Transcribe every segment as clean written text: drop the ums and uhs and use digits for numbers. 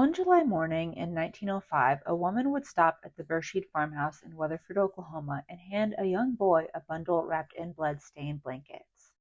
One July morning in 1905, a woman would stop at the Berkshire farmhouse in Weatherford, Oklahoma, and hand a young boy a bundle wrapped in blood-stained blankets.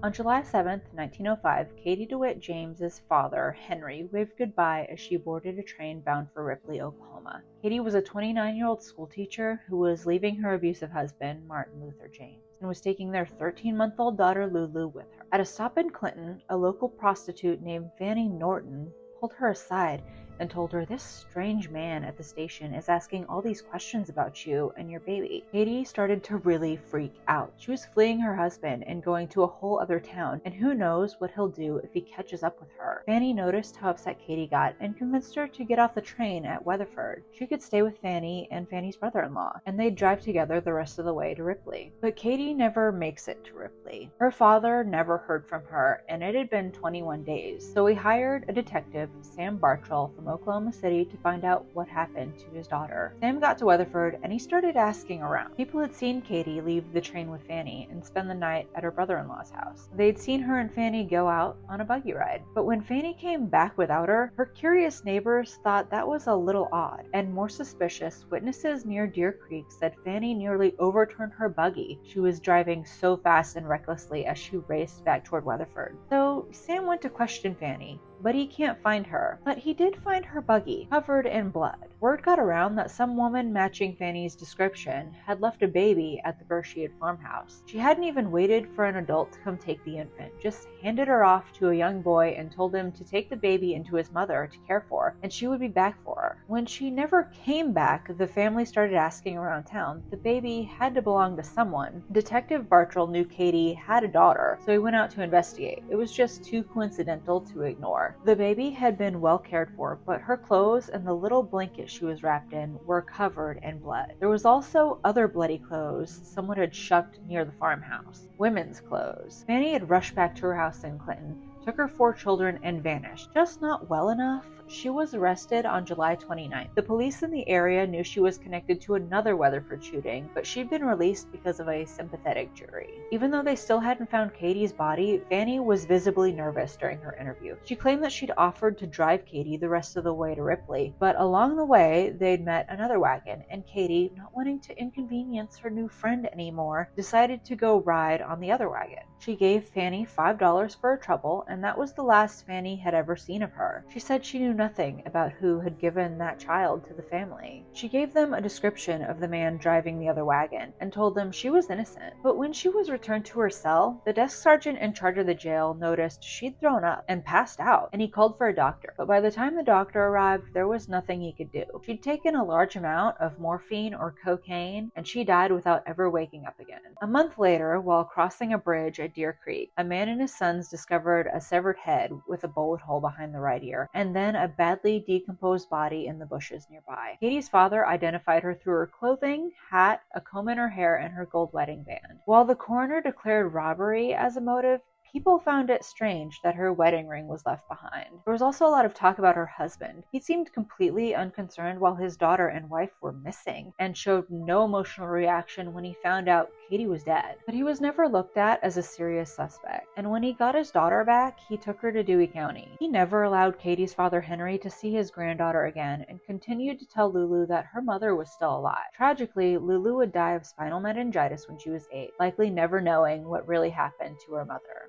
On July 7, 1905, Katie DeWitt James's father, Henry, waved goodbye as she boarded a train bound for Ripley, Oklahoma. Katie was a 29-year-old schoolteacher who was leaving her abusive husband, Martin Luther James, and was taking their 13-month-old daughter, Lulu, with her. At a stop in Clinton, a local prostitute named Fanny Norton pulled her aside and told her, "This strange man at the station is asking all these questions about you and your baby." Katie started to really freak out. She was fleeing her husband and going to a whole other town, and who knows what he'll do if he catches up with her. Fanny noticed how upset Katie got and convinced her to get off the train at Weatherford. She could stay with Fanny and Fanny's brother-in-law, and they'd drive together the rest of the way to Ripley. But Katie never makes it to Ripley. Her father never heard from her, and it had been 21 days. So he hired a detective, Sam Bartrell, from Oklahoma City to find out what happened to his daughter. Sam got to Weatherford and he started asking around. People had seen Katie leave the train with Fanny and spend the night at her brother-in-law's house. They'd seen her and Fanny go out on a buggy ride. But when Fanny came back without her, her curious neighbors thought that was a little odd. And more suspicious, witnesses near Deer Creek said Fanny nearly overturned her buggy. She was driving so fast and recklessly as she raced back toward Weatherford. So Sam went to question Fanny, but he can't find her. But he did find her buggy, covered in blood. Word got around that some woman matching Fanny's description had left a baby at the Berkshire farmhouse. She hadn't even waited for an adult to come take the infant, just handed her off to a young boy and told him to take the baby into his mother to care for, and she would be back for her. When she never came back, the family started asking around town. The baby had to belong to someone. Detective Bartrell knew Katie had a daughter, so he went out to investigate. It was just too coincidental to ignore. The baby had been well cared for, but her clothes and the little blanket she was wrapped in were covered in blood. There was also other bloody clothes someone had shoved near the farmhouse. Women's clothes. Fanny had rushed back to her house in Clinton, took her 4 children, and vanished. Just not well enough, she was arrested on July 29th. The police in the area knew she was connected to another Weatherford shooting, but she'd been released because of a sympathetic jury. Even though they still hadn't found Katie's body, Fanny was visibly nervous during her interview. She claimed that she'd offered to drive Katie the rest of the way to Ripley, but along the way, they'd met another wagon, and Katie, not wanting to inconvenience her new friend anymore, decided to go ride on the other wagon. She gave Fanny $5 for her trouble, and that was the last Fanny had ever seen of her. She said she knew nothing about who had given that child to the family. She gave them a description of the man driving the other wagon and told them she was innocent. But when she was returned to her cell, the desk sergeant in charge of the jail noticed she'd thrown up and passed out, and he called for a doctor. But by the time the doctor arrived, there was nothing he could do. She'd taken a large amount of morphine or cocaine, and she died without ever waking up again. A month later, while crossing a bridge at Deer Creek, a man and his sons discovered a severed head with a bullet hole behind the right ear, and then a badly decomposed body in the bushes nearby. Katie's father identified her through her clothing, hat, a comb in her hair, and her gold wedding band. While the coroner declared robbery as a motive, people found it strange that her wedding ring was left behind. There was also a lot of talk about her husband. He seemed completely unconcerned while his daughter and wife were missing, and showed no emotional reaction when he found out Katie was dead. But he was never looked at as a serious suspect, and when he got his daughter back, he took her to Dewey County. He never allowed Katie's father Henry to see his granddaughter again, and continued to tell Lulu that her mother was still alive. Tragically, Lulu would die of spinal meningitis when she was 8, likely never knowing what really happened to her mother.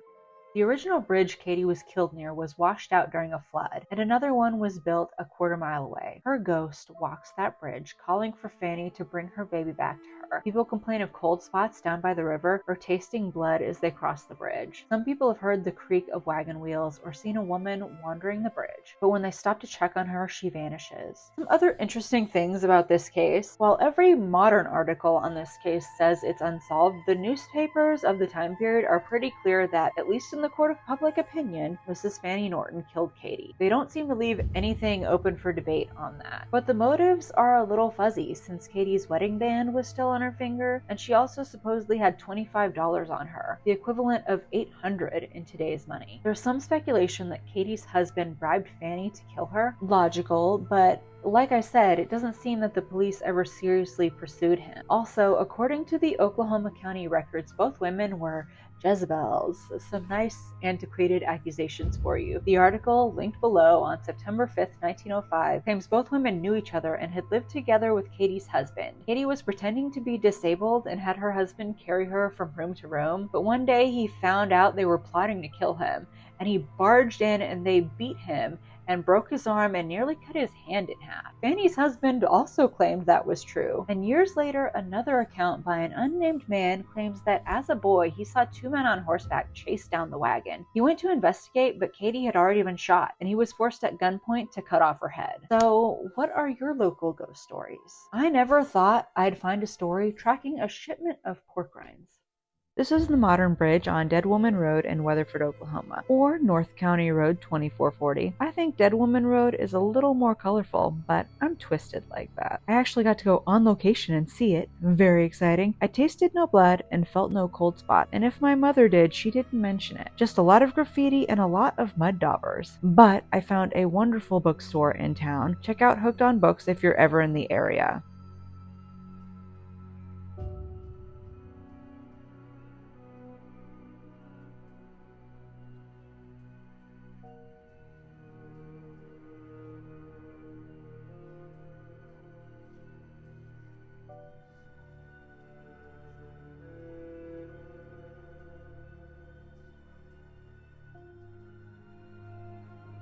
The original bridge Katie was killed near was washed out during a flood, and another one was built a quarter-mile away. Her ghost walks that bridge, calling for Fanny to bring her baby back to her. People complain of cold spots down by the river or tasting blood as they cross the bridge. Some people have heard the creak of wagon wheels or seen a woman wandering the bridge, but when they stop to check on her, she vanishes. Some other interesting things about this case: while every modern article on this case says it's unsolved, the newspapers of the time period are pretty clear that, at least in the court of public opinion, Mrs. Fanny Norton killed Katie. They don't seem to leave anything open for debate on that. But the motives are a little fuzzy, since Katie's wedding band was still on her finger, and she also supposedly had $25 on her, the equivalent of $800 in today's money. There's some speculation that Katie's husband bribed Fanny to kill her. Logical, but like I said, it doesn't seem that the police ever seriously pursued him. Also, according to the Oklahoma County records, both women were Jezebels. Some nice antiquated accusations for you. The article, linked below, on September 5th, 1905, claims both women knew each other and had lived together with Katie's husband. Katie was pretending to be disabled and had her husband carry her from room to room, but one day he found out they were plotting to kill him, and he barged in and they beat him and broke his arm and nearly cut his hand in half. Fanny's husband also claimed that was true, and years later another account by an unnamed man claims that as a boy he saw two men on horseback chase down the wagon. He went to investigate, but Katie had already been shot, and he was forced at gunpoint to cut off her head. So what are your local ghost stories? I never thought I'd find a story tracking a shipment of pork rinds. This is the modern bridge on Dead Woman Road in Weatherford, Oklahoma, or North County Road 2440. I think Dead Woman Road is a little more colorful, but I'm twisted like that. I actually got to go on location and see it. Very exciting. I tasted no blood and felt no cold spot, and if my mother did, she didn't mention it. Just a lot of graffiti and a lot of mud daubers. But I found a wonderful bookstore in town. Check out Hooked on Books if you're ever in the area.